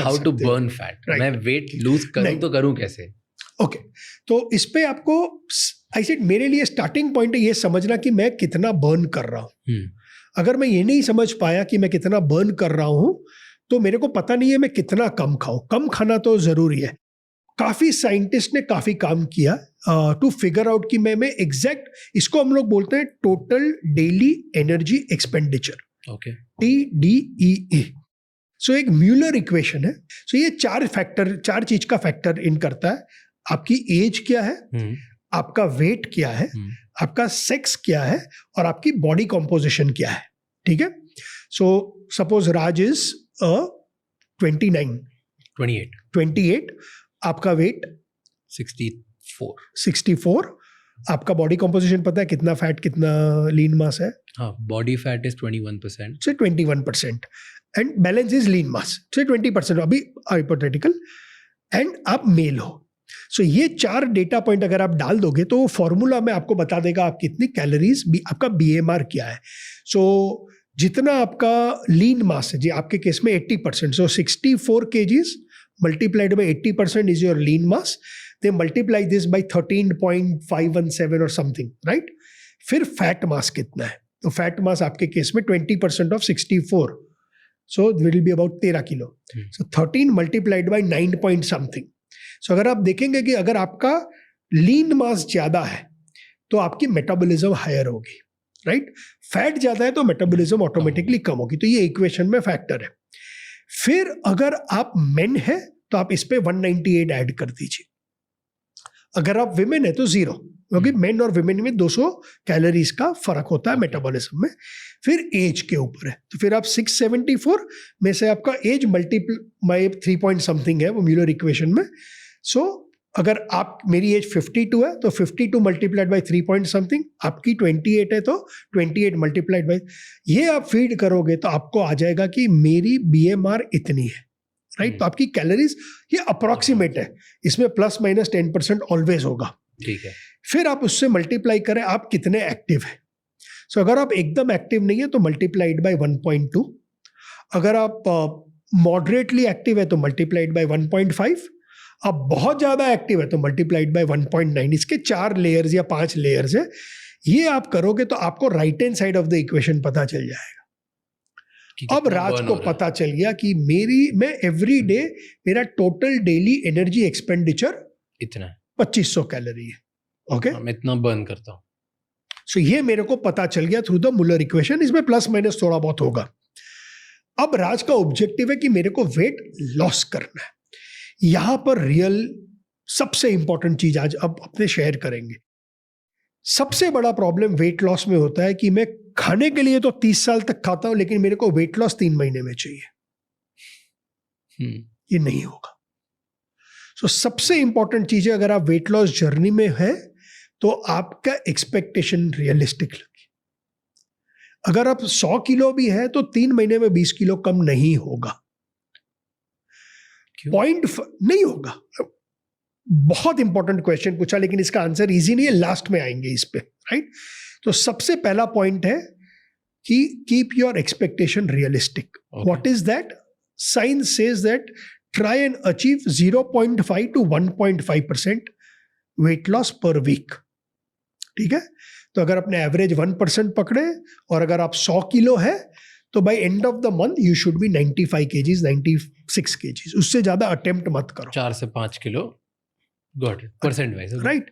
How to burn fat, मैं weight lose करूं तो करूं कैसे? ओके, तो इस पे आपको आई सेड मेरे लिए स्टार्टिंग पॉइंट है ये समझना कि मैं कितना बर्न कर रहा हूं। अगर मैं ये नहीं समझ पाया कि मैं कितना बर्न कर रहा हूं तो मेरे को पता नहीं है मैं कितना कम खाऊं। कम खाना तो जरूरी है। काफी साइंटिस्ट ने काफी काम किया टू फिगर आउट कि मैं एग्जैक्ट, इसको हम लोग बोलते हैं total daily energy expenditure, okay, TDEE। सो एक म्यूलर इक्वेशन है। सो ये चार चीज का फैक्टर इन करता है। आपकी एज क्या है, आपका वेट क्या है, आपका सेक्स क्या है और आपकी बॉडी कॉम्पोजिशन क्या है। ठीक है, सो सपोज राज इज 28, आपका वेट 64, आपका बॉडी कॉम्पोजिशन पता है कितना फैट कितना लीन मास है? हाँ, बॉडी फैट इज 21%, से 21% एंड बैलेंस इज लीन मास से 20%, अभी हाइपोथेटिकल, एंड आप मेल हो। सो ये 4 डेटा पॉइंट अगर आप डाल दोगे तो फॉर्मूला में आपको बता देगा आप कितनी कैलोरीज, आपका BMR क्या है। सो जितना आपका लीन मास है जी, आपके केस में 80%, सो 64 kgs multiplied by 80% is your lean mass. They multiply this by 13.517 or something, right? फिर फैट मास कितना है? तो फैट मास आपके केस में 20% of 64, so it will be about 13 kilo. So 13 multiplied by 9 point something. So अगर आप देखेंगे कि अगर आपका लीन मास ज्यादा है तो आपकी मेटाबॉलिज्म हायर होगी, राइट? फैट ज्यादा है तो मेटाबॉलिज्म ऑटोमेटिकली कम होगी। तो ये इक्वेशन में फैक्टर है। फिर अगर आप मेन है तो आप इस पे 198 ऐड कर दीजिए। अगर आप विमेन है तो 0, क्योंकि मेन और विमेन में 200 कैलोरीज का फर्क होता है मेटाबॉलिज्म में। फिर एज के ऊपर है तो फिर आप 674 में से आपका एज मल्टीप्लाई 3 पॉइंट समथिंग है वो म्यूलर इक्वेशन में। सो अगर आप, मेरी एज 52 है तो 52 मल्टीप्लाइड बाई 3 पॉइंट समथिंग, आपकी 28 है तो 28 मल्टीप्लाइड बाई, ये आप फीड करोगे तो आपको आ जाएगा कि मेरी BMR इतनी है, राइट? तो आपकी कैलोरीज ये अप्रोक्सीमेट है, इसमें प्लस माइनस 10% ऑलवेज होगा। ठीक है। फिर आप उससे मल्टीप्लाई करें आप कितने एक्टिव है। सो अगर आप एकदम एक्टिव नहीं है तो मल्टीप्लाइड बाई 1.2, अगर आप मॉडरेटली एक्टिव है तो मल्टीप्लाइड बाई 1.5, अब बहुत ज्यादा एक्टिव है तो मल्टीप्लाइड बाय 1.9। इसके 4 लेयर्स या 5 लेयर्स है। ये आप करोगे तो आपको right hand side of the equation पता चल जाएगा। अब राज को पता चल गया कि मैं एवरी डे मेरा टोटल डेली एनर्जी एक्सपेंडिचर इतना 2500 कैलोरी है। ओके, मैं इतना बर्न करता हूं। सो ये मेरे को पता चल गया थ्रू द मुलर इक्वेशन। इसमें प्लस माइनस थोड़ा बहुत होगा। अब राज का ऑब्जेक्टिव है कि मेरे को वेट लॉस करना है। यहां पर रियल सबसे इंपॉर्टेंट चीज आज अब अपने शेयर करेंगे। सबसे बड़ा प्रॉब्लम वेट लॉस में होता है कि मैं खाने के लिए तो 30 साल तक खाता हूं लेकिन मेरे को वेट लॉस 3 महीने में चाहिए। ये नहीं होगा। सो सबसे इंपॉर्टेंट चीज है, अगर आप वेट लॉस जर्नी में है तो आपका एक्सपेक्टेशन रियलिस्टिक लगे। अगर आप 100 किलो भी है तो 3 महीने में 20 किलो कम नहीं होगा। पॉइंट नहीं होगा। बहुत इंपॉर्टेंट क्वेश्चन पूछा लेकिन इसका आंसर इजी नहीं है, लास्ट में आएंगे इस पे, राइट? तो सबसे पहला पॉइंट है कि keep your expectation realistic. What is that? Science says that try and achieve 0.5 to 1.5% weight loss per week. ठीक है, तो अगर अपने एवरेज 1% पकड़े और अगर आप 100 किलो है तो by end of the month you should be 95 kgs, 96 kgs। उससे ज्यादा अटेम्प्ट मत करो। 4 से 5 kilo got it, percent wise, right?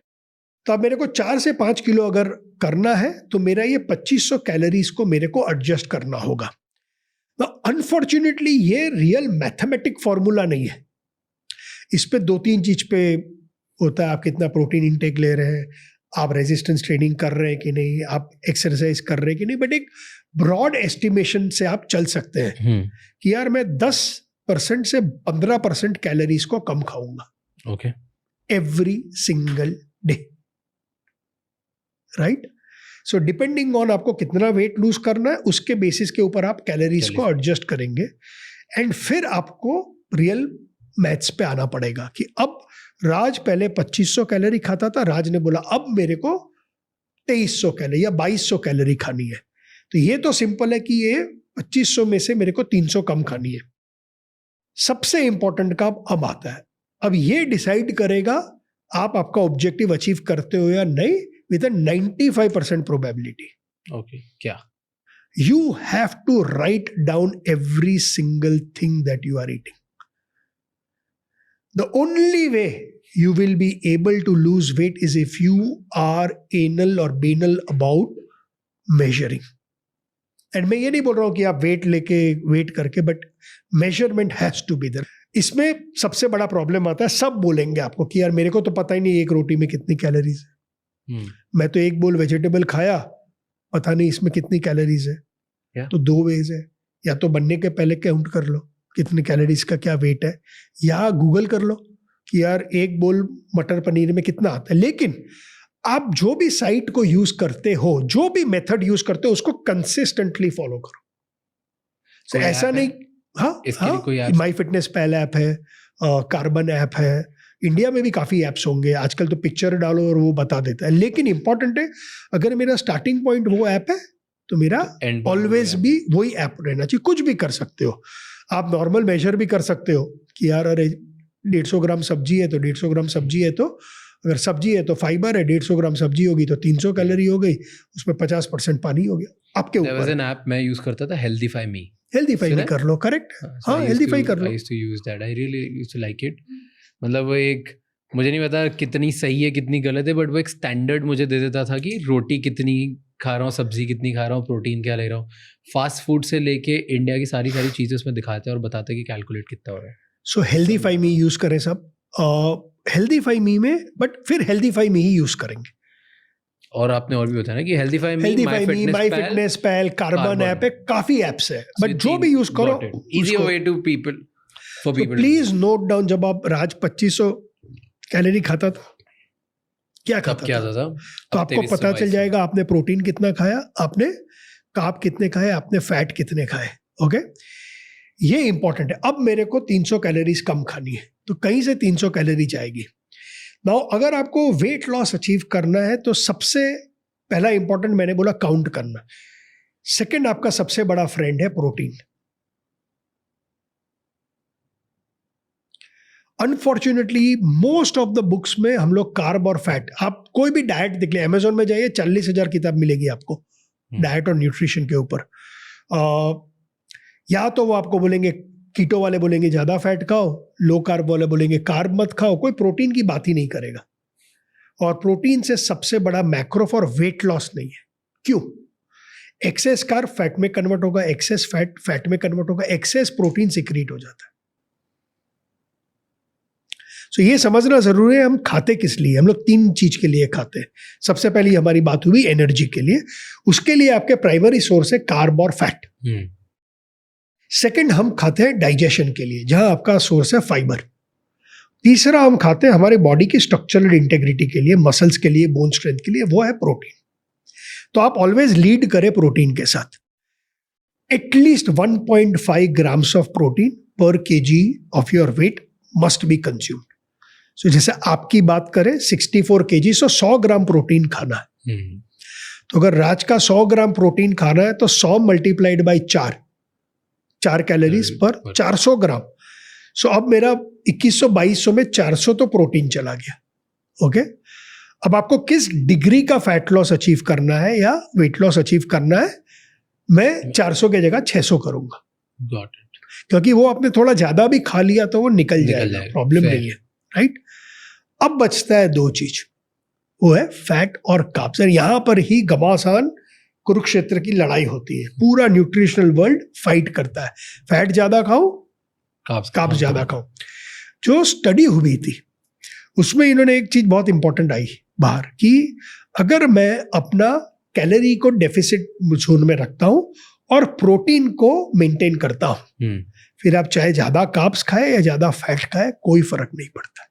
तो अब मेरे को 4 से 5 किलो अगर करना है तो मेरा ये 2500 कैलोरीज को मेरे को एडजस्ट करना होगा। अनफॉर्चुनेटली ये रियल मैथमेटिक फॉर्मूला नहीं है। इस पे 2-3 चीज पे होता है। आप कितना प्रोटीन इंटेक ले रहे हैं, आप रेजिस्टेंस ट्रेनिंग कर रहे हैं कि नहीं, आप एक्सरसाइज कर रहे हैं कि नहीं, बट एक ब्रॉड एस्टिमेशन से आप चल सकते हैं कि यार मैं 10% से 15% कैलोरीज को कम खाऊंगा, okay, every single day, right? So depending on आपको कितना वेट लूज करना है उसके बेसिस के ऊपर आप कैलोरीज को एडजस्ट करेंगे। एंड फिर आपको रियल मैथ्स पे आना पड़ेगा कि अब राज पहले 2500 कैलोरी खाता था, राज ने बोला अब मेरे को 2300 कैलोरी या 2200 कैलोरी खानी है। तो ये तो सिंपल है कि ये 2500 में से मेरे को 300 कम खानी है। सबसे इंपॉर्टेंट काम अब आता है। अब ये डिसाइड करेगा आप आपका ऑब्जेक्टिव अचीव करते हो या नहीं विद अ 95% प्रोबेबिलिटी। ओके, क्या? You have to write down every single thing that you are eating. The only way you will be able to lose weight is if you are anal or banal about measuring. And मैं ये नहीं बोल रहा हूँ कि आप wait लेके weight करके, but measurement has to be there. इसमें सबसे बड़ा प्रॉब्लम आता है, सब बोलेंगे आपको कि यार मेरे को तो पता ही नहीं एक रोटी में कितनी कैलोरीज है, मैं तो एक बोल वेजिटेबल खाया, पता नहीं इसमें कितनी कैलोरीज है। तो दो वेज है, या तो बनने के पहले काउंट कर लो कितने कैलोरीज का क्या वेट है, या गूगल कर लो कि यार एक बोल मटर पनीर में कितना आता है। लेकिन आप जो भी साइट को यूज करते हो, जो भी मेथड यूज करते हो, उसको कंसिस्टेंटली फॉलो करो। तो ऐसा नहीं, हाँ, माई फिटनेस पैल ऐप है, कार्बन ऐप है, इंडिया में भी काफी ऐप्स होंगे आजकल, तो पिक्चर डालो और वो बता देता है। लेकिन इंपॉर्टेंट है, अगर मेरा स्टार्टिंग पॉइंट वो ऐप है तो मेरा ऑलवेज भी वही ऐप रहना चाहिए। कुछ भी कर सकते हो आप, नॉर्मल मेजर भी कर सकते हो कि यार अरे 150 ग्राम सब्जी है तो 150 ग्राम सब्जी है, तो अगर सब्जी है तो फाइबर है, 150 ग्राम सब्जी होगी तो 300 कैलोरी हो गई, उसमें 50% पानी हो गया। आपके ऊपर। There was an app मैं यूज करता था, Healthify Me। Healthify में कर लो, करेक्ट, हाँ Healthify कर लो। I used to use that, I really used to like it। मतलब वो एक, मुझे नहीं पता कितनी सही है कितनी गलत है, बट वो एक स्टैंडर्ड मुझे दे देता था कि रोटी कितनी खा रहा हूँ, सब्जी कितनी खा रहा हूँ, प्रोटीन क्या ले रहा हूँ। फास्ट फूड से लेके इंडिया की सारी चीज़ें उसमें दिखाते हैं और बताते हैं कि कैलकुलेट कितना हो रहा है। सो Healthify Me यूज करें सब, Healthify Me में, बट फिर Healthify Me ही यूज करेंगे। और आपने और भी बताया ना कि Healthify Me, my fitness pal, carbon app है, काफी एप्स है, बट जो भी यूज करो, easy way to people, for people. Please note down, जब आप राज 2500 कैलोरी खाता था, क्या खाता था? तो आपको पता चल जाएगा आपने प्रोटीन कितना खाया, आपने कार्ब कितने खाए, आपने फैट कितने खाए। ओके, ये इंपॉर्टेंट है। अब मेरे को 300 कैलोरीज कम खानी है, तो कहीं से 300 कैलोरी जाएगी। नाउ अगर आपको वेट लॉस अचीव करना है तो सबसे पहला इंपॉर्टेंट मैंने बोला काउंट करना। सेकंड आपका सबसे बड़ा फ्रेंड है protein. Unfortunately most of the books में हम लोग कार्ब और फैट, आप कोई भी डाइट देख ले, अमेजोन में जाइए 40,000 किताब मिलेगी आपको डाइट और न्यूट्रिशन के ऊपर। या तो वो आपको बोलेंगे, कीटो वाले बोलेंगे ज़्यादा फैट खाओ, लो कार्ब वाले बोलेंगे कार्ब मत खाओ, कोई प्रोटीन की बात ही नहीं करेगा। और प्रोटीन से सबसे बड़ा मैक्रो फॉर वेट लॉस नहीं है। क्यों? एक्सेस कार्ब फैट में कन्वर्ट होगा, एक्सेस फैट फैट में कन्वर्ट होगा, एक्सेस प्रोटीन सिक्रीट हो जाता है। तो ये समझना जरूरी है, हम खाते किस लिए। हम लोग 3 चीज के लिए खाते हैं। सबसे पहले हमारी बात हुई एनर्जी के लिए, उसके लिए आपके प्राइमरी सोर्स है कार्ब और फैट। सेकंड हम खाते हैं डाइजेशन के लिए, जहां आपका सोर्स है फाइबर। तीसरा हम खाते हैं हमारे बॉडी की स्ट्रक्चरल इंटेग्रिटी के लिए, मसल्स के लिए, बोन स्ट्रेंथ के लिए, वो है प्रोटीन। तो आप ऑलवेज लीड करें प्रोटीन के साथ। At least 1.5 grams of protein per KG of your weight must be consumed. So जैसे आपकी बात करें 64 केजी, सो 100 ग्राम प्रोटीन खाना है। तो अगर राज का 100 ग्राम प्रोटीन खाना है तो 100 मल्टीप्लाइड बाई 4 कैलोरीज पर 400 ग्राम। सो अब मेरा 2100-2200 में 400 तो प्रोटीन चला गया। ओके, अब आपको किस डिग्री का फैट लॉस अचीव करना है या वेट लॉस अचीव करना है, मैं 400 की जगह 600 करूंगा। क्योंकि वो आपने थोड़ा ज्यादा भी खा लिया तो वो निकल जाएगा, प्रॉब्लम नहीं है, राइट। अब बचता है 2 चीज, वो है फैट और कार्ब्स। यहां पर ही घमासान कुरुक्षेत्र की लड़ाई होती है। पूरा न्यूट्रिशनल वर्ल्ड फाइट करता है, फैट ज्यादा खाओ, कार्ब्स ज्यादा खाओ। जो स्टडी हुई थी उसमें इन्होंने एक चीज बहुत इंपॉर्टेंट आई बाहर, कि अगर मैं अपना कैलोरी को डेफिसिट जोन में रखता हूं और प्रोटीन को मेंटेन करता हूं, फिर आप चाहे ज्यादा कार्ब्स खाए या ज्यादा फैट खाए, कोई फर्क नहीं पड़ता।